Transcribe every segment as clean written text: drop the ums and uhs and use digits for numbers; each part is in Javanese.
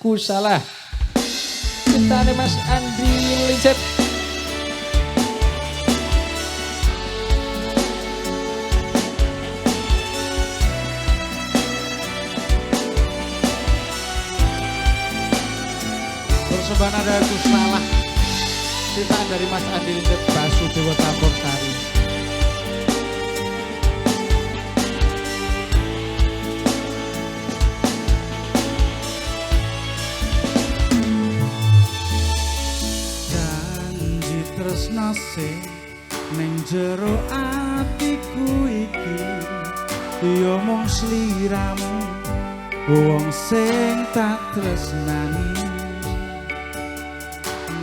Ku salah. Cintane Mas Andi Licet. Persembahan ada Ku salah. Ciptaan dari Mas Andi Licet Basudewa Tambor Sari. Tresno sing ning jero atiku iki ya mung sliramu wong sing tak tresnani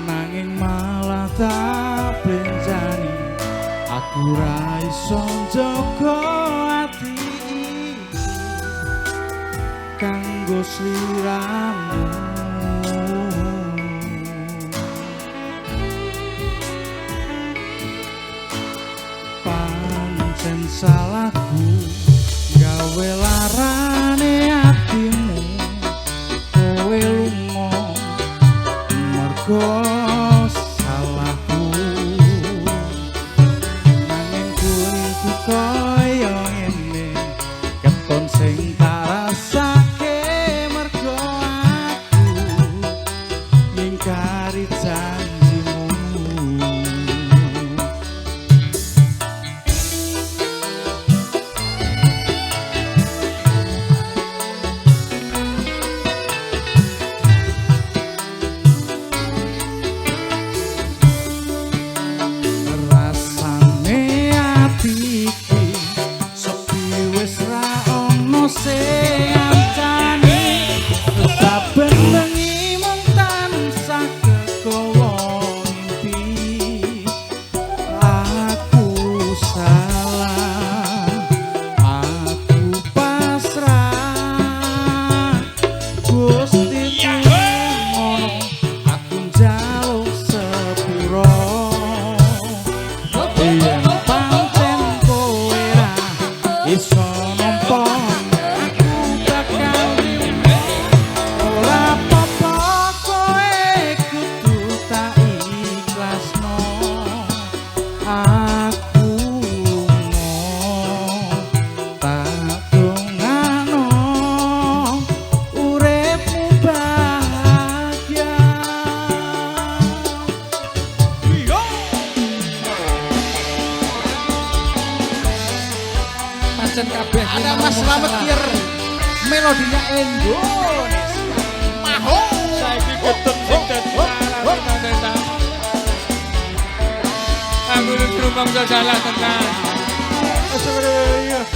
nanging malah tak benjani aku ra iso njaga ati kanggo sliramu. Salahku gawe larane atimu kowe lunga mergo salahku nanging kuwi kaya ngene keton sing tak rasake mergo aku ngingkari janjimu. Ada Mas Slamet biar melodinya Indonesia. Maho saiki ketun sing dadi desa. Aku rumang salah tenan. Iya.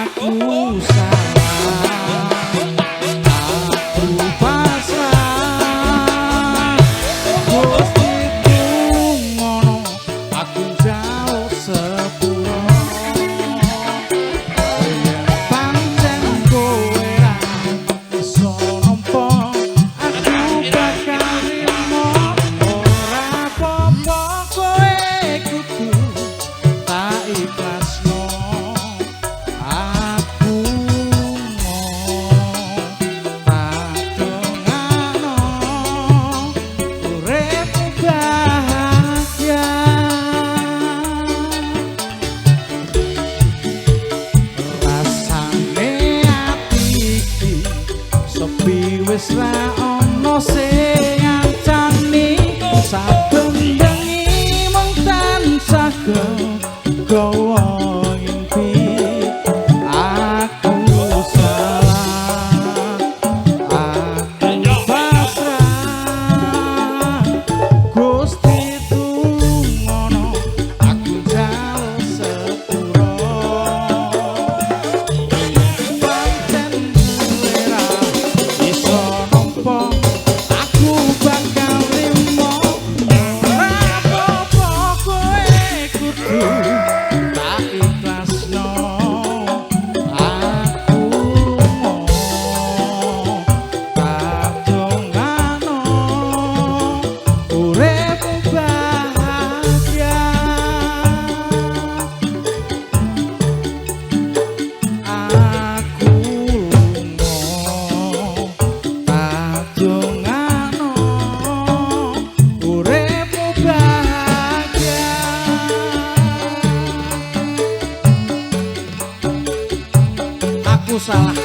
Aku salah.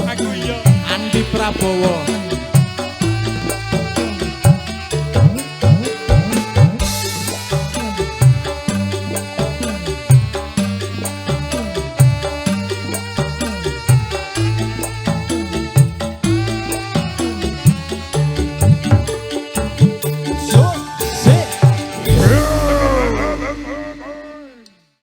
Aku iya. Andi Prabowo